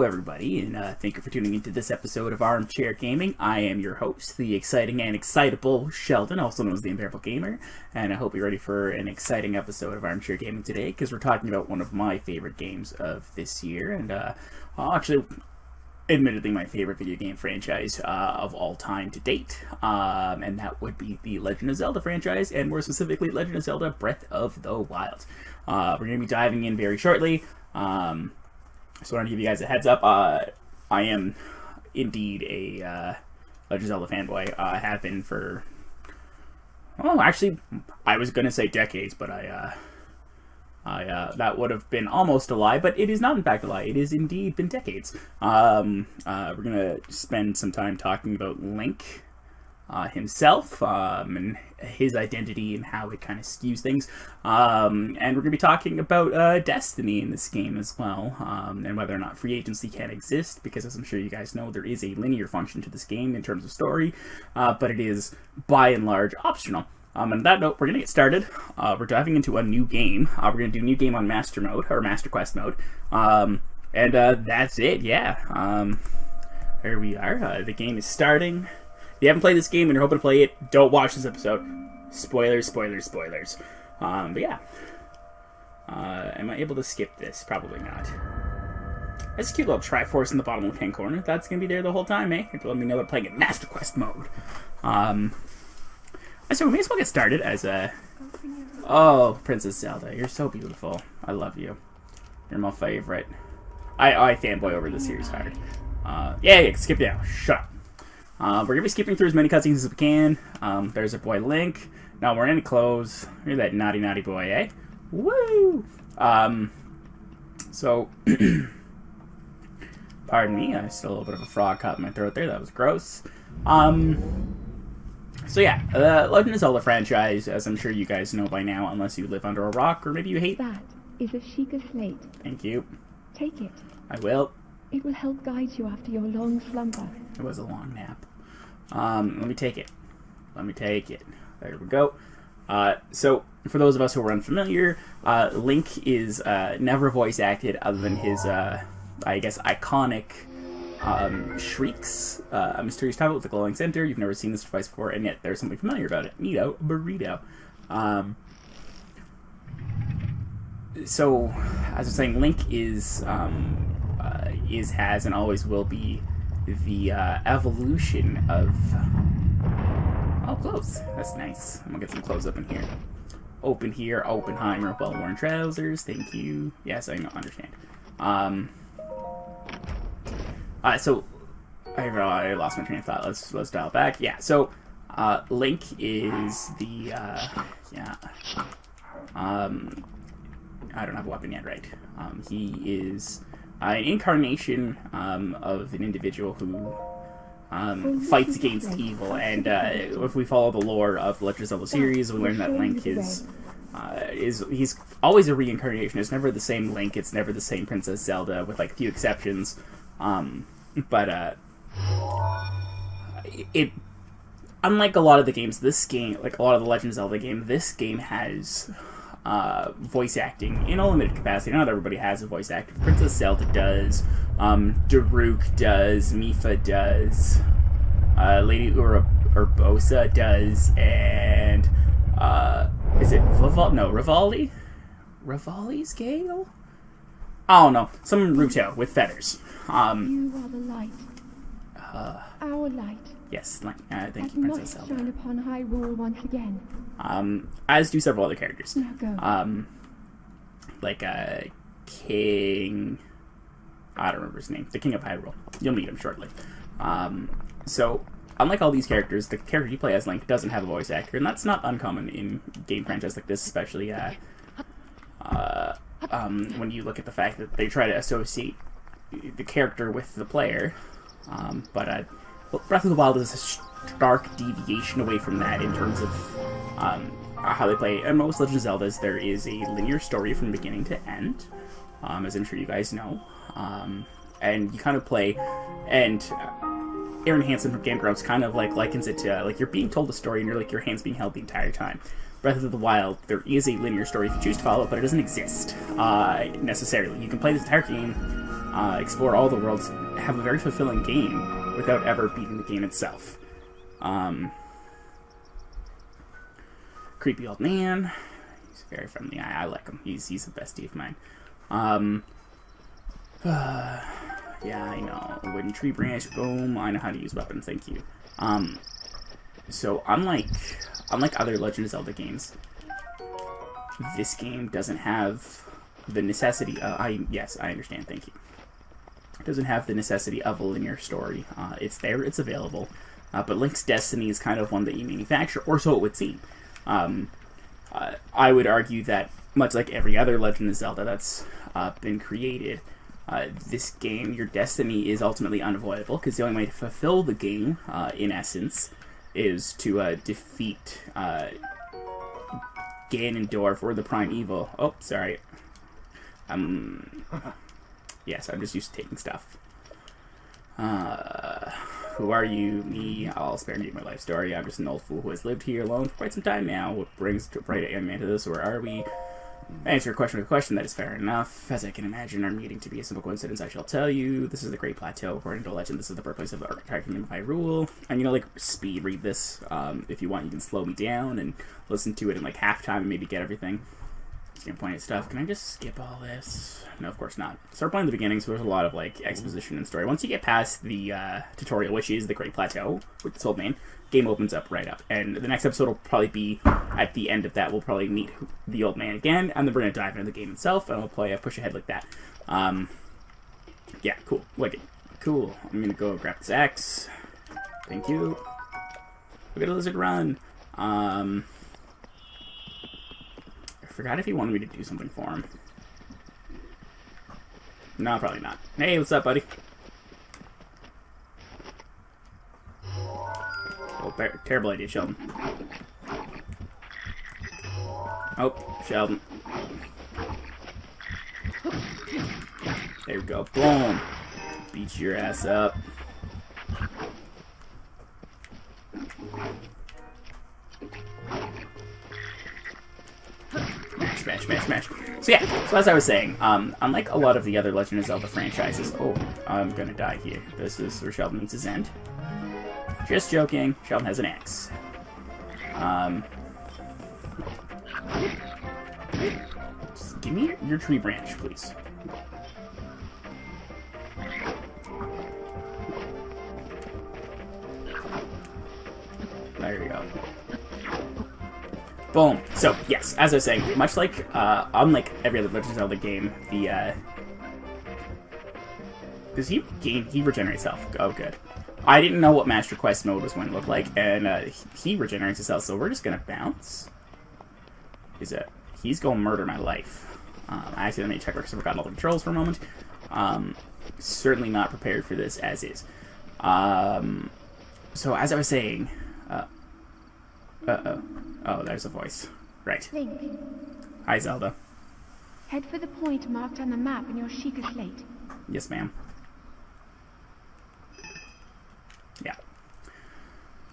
Hello everybody, and thank you for tuning into this episode of Armchair Gaming. I am your host, the exciting and excitable Sheldon, also known as the Unbearable Gamer, and I hope you're ready for an exciting episode of Armchair Gaming today, because we're talking about one of my favorite games of this year, and actually, admittedly my favorite video game franchise of all time to date, and that would be the Legend of Zelda franchise, and more specifically, Legend of Zelda Breath of the Wild. We're going to be diving in very shortly. So I want to give you guys a heads up. I am indeed a Legend of Zelda fanboy. I have been for, actually, I was going to say decades, but that would have been almost a lie, but it is not in fact a lie. It has indeed been decades. We're going to spend some time talking about Link himself, and his identity and how it kind of skews things. And we're going to be talking about Destiny in this game as well, and whether or not free agency can exist, because as I'm sure you guys know, there is a linear function to this game in terms of story, but it is by and large optional. And on that note, we're going to get started. We're diving into a new game. We're going to do a new game on Master Mode, or Master Quest Mode, and that's it, yeah. There we are. The game is starting. If you haven't played this game and you're hoping to play it, don't watch this episode. Spoilers, spoilers, spoilers. But yeah. Am I able to skip this? Probably not. That's a cute little Triforce in the bottom left-hand corner. That's going to be there the whole time, eh? Let me know they're playing in Master Quest mode. So we may as well get started as a... Oh, Princess Zelda, you're so beautiful. I love you. You're my favorite. I fanboy over this series hard. Yeah, skip it out. Shut up. We're going to be skipping through as many cutscenes as we can. There's our boy Link. Not wearing any clothes. You're that naughty, naughty boy, eh? Woo! So, pardon me, I still a little bit of a frog caught in my throat there. That was gross. So yeah, Legend of Zelda franchise, as I'm sure you guys know by now, unless you live under a rock, or maybe you hate... That is a Sheikah slate. Thank you. Take it. I will. It will help guide you after your long slumber. It was a long nap. Let me take it. Let me take it. There we go. So, for those of us who are unfamiliar, Link is never voice acted other than his, I guess, iconic shrieks. A mysterious tablet with a glowing center. You've never seen this device before, and yet there's something familiar about it. Neato, burrito. So, as I was saying, Link is, has, and always will be the evolution of... Oh, clothes. That's nice. I'm gonna get some clothes up in here. Open here, Oppenheimer, well-worn trousers. Thank you. Yes, I understand. So I lost my train of thought. Let's dial back. Yeah. So Link is the I don't have a weapon yet, right? He is an incarnation of an individual who fights against evil, and if we follow the lore of the Legend of Zelda series, we learn that Link is he's always a reincarnation. It's never the same Link. It's never the same Princess Zelda, with like a few exceptions. But it unlike a lot of the games, this game, like a lot of the Legend of Zelda game, this game has voice acting in a limited capacity. Not everybody has a voice actor. Princess Zelda does, Daruk does, Mipha does, Lady Urbosa does, and is it Rivali? Rivali's Gale? I don't know. Some Ruto with feathers. You are the light. Our light. Yes, thank you, Princess Zelda. Shine upon Hyrule once again. As do several other characters. Now go. Like King... I don't remember his name. The King of Hyrule. You'll meet him shortly. So, unlike all these characters, the character you play as Link doesn't have a voice actor, and that's not uncommon in game franchises like this, especially when you look at the fact that they try to associate the character with the player. But Breath of the Wild is a stark deviation away from that in terms of how they play. In most Legend of Zeldas, there is a linear story from beginning to end, as I'm sure you guys know. And you kind of play, and Aaron Hansen from Game Grumps kind of likens it to like you're being told a story and you're like your hands being held the entire time. Breath of the Wild, there is a linear story if you choose to follow it, but it doesn't exist necessarily. You can play this entire game explore all the worlds, have a very fulfilling game without ever beating the game itself. Creepy old man. He's very friendly. I like him. He's the bestie of mine. Yeah, I know. Wooden tree branch. Boom. I know how to use weapons. Thank you. So unlike other Legend of Zelda games, this game doesn't have the necessity. Yes, I understand. Thank you. It doesn't have the necessity of a linear story. It's there. It's available. But Link's Destiny is kind of one that you manufacture, or so it would seem. I would argue that, much like every other Legend of Zelda that's been created, this game, your destiny is ultimately unavoidable, because the only way to fulfill the game, in essence, is to defeat Ganondorf, or the Prime Evil. Oh, sorry. Yes, I'm just used to taking stuff. Who are you? Me. I'll spare you my life story. I'm just an old fool who has lived here alone for quite some time now. What brings a bright young man to this? Where are we? Answer a question with a question. That is fair enough. As I can imagine our meeting to be a simple coincidence, I shall tell you. This is the Great Plateau. According to legend, this is the birthplace of the Armchair Gaming of Hyrule. And, like, speed read this. If you want, you can slow me down and listen to it in, like, half time and maybe get everything. Standpoint stuff. Can I just skip all this? No, of course not. Start playing the beginning, so there's a lot of, like, exposition and story. Once you get past the tutorial, which is the Great Plateau, with this old man, game opens up right up. And the next episode will probably be, at the end of that, we'll probably meet the old man again, and then we're going to dive into the game itself, and we'll play a push ahead like that. Yeah, cool. Wicked. Cool. I'm going to go grab this axe. Thank you. Look at a lizard run. I forgot if he wanted me to do something for him. No, probably not. Hey, what's up, buddy? Oh, terrible idea, Sheldon. Oh, Sheldon. There we go. Boom. Beat your ass up. Smash, smash, smash. So yeah, so as I was saying, unlike a lot of the other Legend of Zelda franchises, oh, I'm gonna die here. This is where Sheldon meets his end. Just joking, Sheldon has an axe. Just give me your tree branch, please. There you go. Boom. So, yes, as I was saying, much like, unlike every other Legend of Zelda game, does he regenerates health? Oh, good. I didn't know what Master Quest mode was going to look like, and, he regenerates his health, so we're just gonna bounce. He's gonna murder my life. I accidentally checked because I forgot all the controls for a moment. Certainly not prepared for this as is. So, as I was saying, Oh, there's a voice. Right. Link. Hi, Zelda. Head for the point marked on the map in your Sheikah slate. Yes, ma'am. Yeah.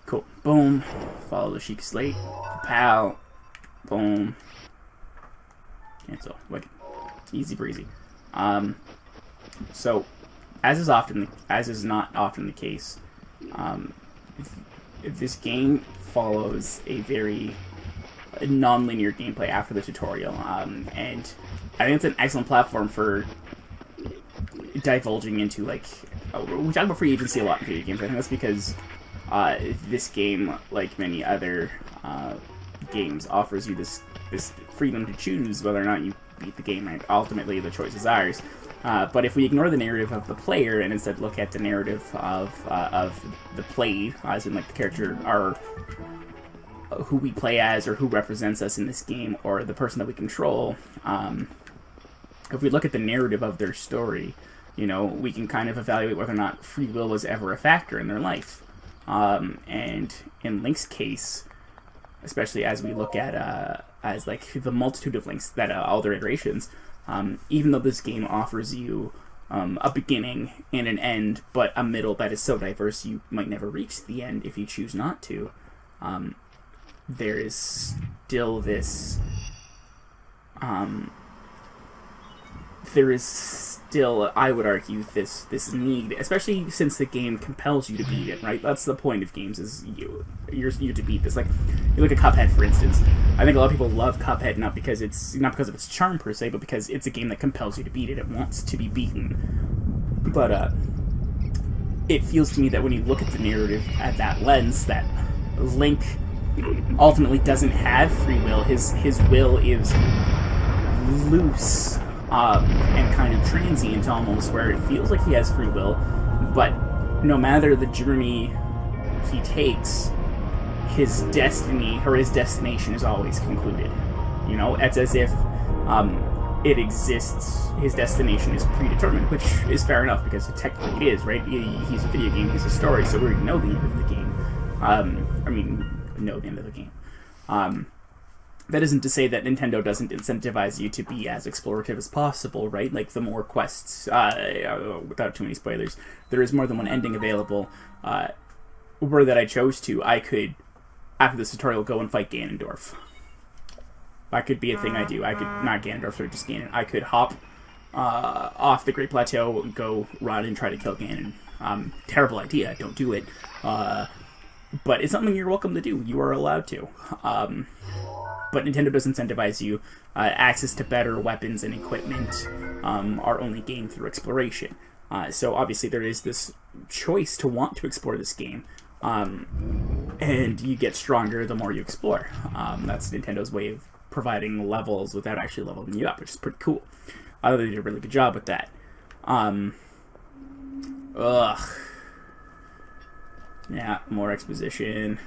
Cool. Boom. Follow the Sheikah slate. Pow. Boom. Cancel. Wicked. Easy breezy. So, as is not often the case, if this game follows a very non-linear gameplay after the tutorial, and I think it's an excellent platform for divulging into, like, we talk about free agency a lot in video games. I think that's because this game, like many other games, offers you this freedom to choose whether or not you beat the game, right? Ultimately, the choice is ours. But if we ignore the narrative of the player and instead look at the narrative of the play, as in, like, the character, or who we play as, or who represents us in this game, or the person that we control, if we look at the narrative of their story, we can kind of evaluate whether or not free will was ever a factor in their life. And in Link's case, especially as we look at as, like, the multitude of Links, that all their iterations, even though this game offers you a beginning and an end, but a middle that is so diverse you might never reach the end if you choose not to, there is still this there is still, I would argue, this need, especially since the game compels you to beat it, right? That's the point of games, is you're to beat this. Like, you look at Cuphead, for instance. I think a lot of people love Cuphead not because of its charm per se, but because it's a game that compels you to beat it. It wants to be beaten. But it feels to me that when you look at the narrative at that lens, that Link ultimately doesn't have free will. His will is loose and kind of transient almost, where it feels like he has free will, but no matter the journey he takes, his destiny or his destination is always concluded. You know, it's as if it exists, his destination is predetermined, which is fair enough because technically it is, right? He's a video game, he's a story, so we already know the end of the game. Know the end of the game. That isn't to say that Nintendo doesn't incentivize you to be as explorative as possible, right? Like, the more quests, without too many spoilers, there is more than one ending available. Were that I chose to, I could, after this tutorial, go and fight Ganondorf. That could be a thing I do. I could, not Ganondorf, or just Ganon. I could hop off the Great Plateau, go run and try to kill Ganon. Terrible idea, don't do it. But it's something you're welcome to do. You are allowed to. But Nintendo does incentivize you. Access to better weapons and equipment are only gained through exploration. So obviously there is this choice to want to explore this game. And you get stronger the more you explore. That's Nintendo's way of providing levels without actually leveling you up, which is pretty cool. I thought they did a really good job with that. Yeah, more exposition.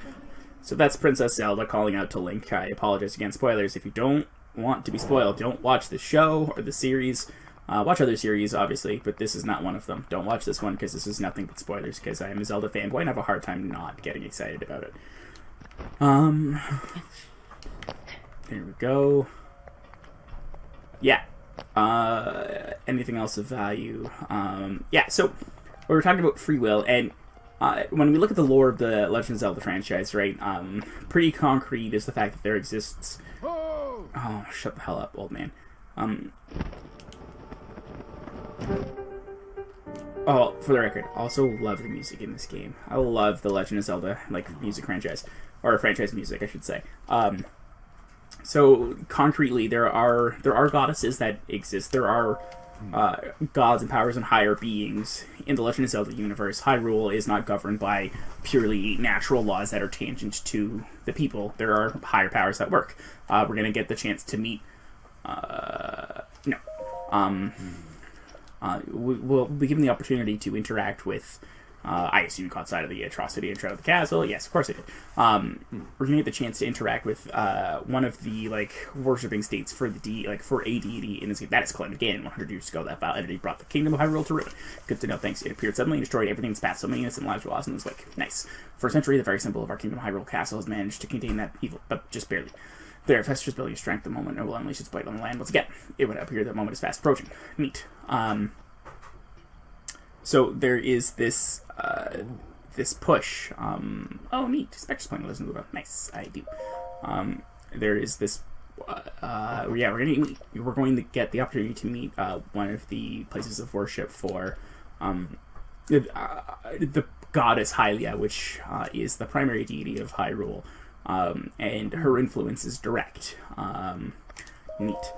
So that's Princess Zelda calling out to Link. I apologize again, spoilers. If you don't want to be spoiled, don't watch the show or the series. Watch other series, obviously, but this is not one of them. Don't watch this one, because this is nothing but spoilers, because I am a Zelda fanboy and have a hard time not getting excited about it. There we go. Yeah. Anything else of value? Yeah, so we were talking about free will, and when we look at the lore of the Legend of Zelda franchise, right, pretty concrete is the fact that there exists... Oh, shut the hell up, old man. Oh, for the record, also love the music in this game. I love the Legend of Zelda, like, music franchise. Or franchise music, I should say. So, concretely, there are goddesses that exist. There are gods and powers and higher beings in the Legend of Zelda universe. Hyrule is not governed by purely natural laws that are tangent to the people. There are higher powers that work. We're going to get the chance to meet... we'll be given the opportunity to interact with... I assume you caught sight of the atrocity intro of the castle. Yes, of course I did. We're gonna get the chance to interact with one of the worshipping states for for a deity in this game. That is Clem again. 100 years ago, that vile entity brought the kingdom of Hyrule to ruin. Good to know. Thanks. It appeared suddenly and destroyed everything in its path. So many innocent lives were lost, and it was nice. For a century, the very symbol of our kingdom, Hyrule Castle, has managed to contain that evil, but just barely. There, festers building strength. The moment it will unleash its blade on the land once again. It would appear that moment is fast approaching. Neat. So there is this this push. Oh, neat. Spectre's playing Legend of Zelda. Nice, I do. There is this. Yeah, we're going to get the opportunity to meet one of the places of worship for the goddess Hylia, which is the primary deity of Hyrule, and her influence is direct. Neat.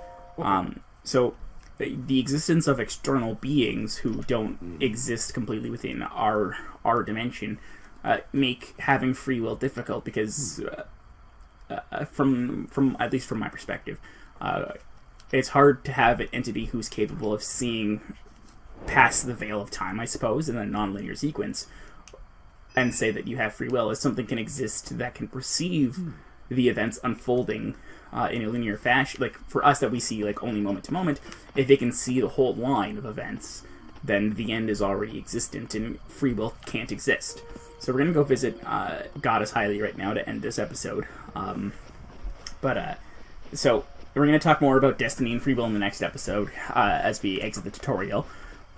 So. The existence of external beings who don't exist completely within our dimension make having free will difficult, because from at least from my perspective, it's hard to have an entity who's capable of seeing past the veil of time, I suppose, in a non-linear sequence, and say that you have free will, as something can exist that can perceive the events unfolding in a linear fashion, for us that we see only moment to moment. If they can see the whole line of events, then the end is already existent and free will can't exist. So we're gonna go visit Goddess Hylia right now to end this episode. So we're gonna talk more about destiny and free will in the next episode as we exit the tutorial.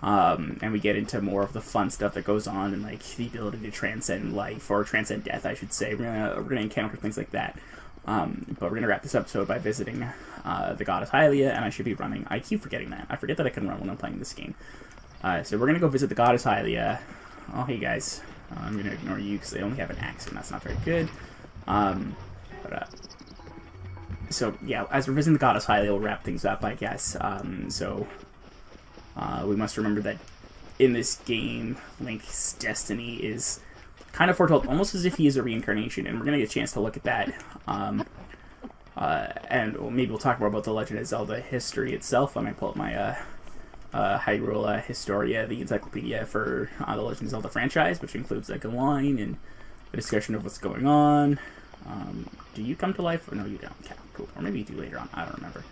And we get into more of the fun stuff that goes on, and the ability to transcend life, or transcend death, I should say. We're gonna encounter things like that. But we're going to wrap this episode by visiting the goddess Hylia, and I should be running. I keep forgetting that. I forget that I can run when I'm playing this game. So we're going to go visit the goddess Hylia. Oh, hey guys. I'm going to ignore you because they only have an axe, and that's not very good. So, yeah, as we're visiting the goddess Hylia, we'll wrap things up, I guess. We must remember that in this game, Link's destiny is kind of foretold, almost as if he is a reincarnation, and we're going to get a chance to look at that. And maybe we'll talk more about the Legend of Zelda history itself. I might pull up my Hyrule Historia, the encyclopedia for the Legend of Zelda franchise, which includes like a line and a discussion of what's going on. Do you come to life? Or no, you don't. Okay, cool. Or maybe you do later on. I don't remember.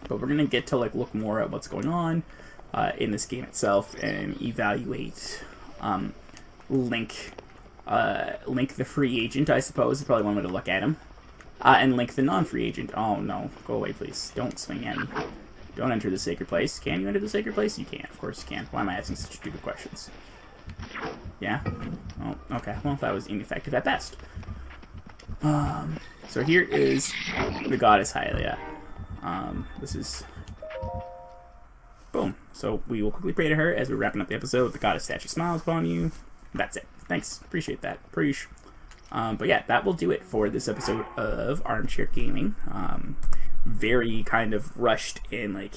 But we're going to get to like look more at what's going on in this game itself and evaluate Link the free agent, I suppose, is probably one way to look at him. And Link the non-free agent. Oh no, go away please. Don't swing at me. Don't enter the sacred place. Can you enter the sacred place? You can, of course you can. Why am I asking such stupid questions? Yeah? Oh, okay. Well, that was ineffective at best. So here is the goddess Hylia. This is... Boom. So we will quickly pray to her as we're wrapping up the episode. The goddess statue smiles upon you. That's it. Thanks. Appreciate that. Preach. But yeah, that will do it for this episode of Armchair Gaming. Very kind of rushed and like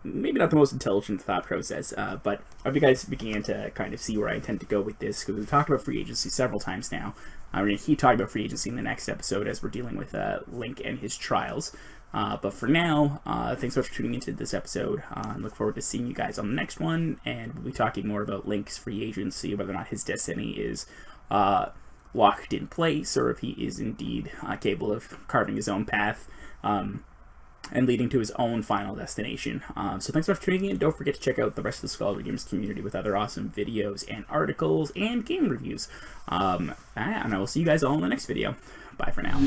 maybe not the most intelligent thought process, but I hope you guys began to kind of see where I intend to go with this, because we've talked about free agency several times now. We're going to keep talking about free agency in the next episode as we're dealing with Link and his trials. But for now, thanks so much for tuning into this episode. I look forward to seeing you guys on the next one, and we'll be talking more about Link's free agency, whether or not his destiny is locked in place, or if he is indeed capable of carving his own path and leading to his own final destination. So thanks so much for tuning in. Don't forget to check out the rest of the Scholarly Games community with other awesome videos and articles and game reviews. And I will see you guys all in the next video. Bye for now.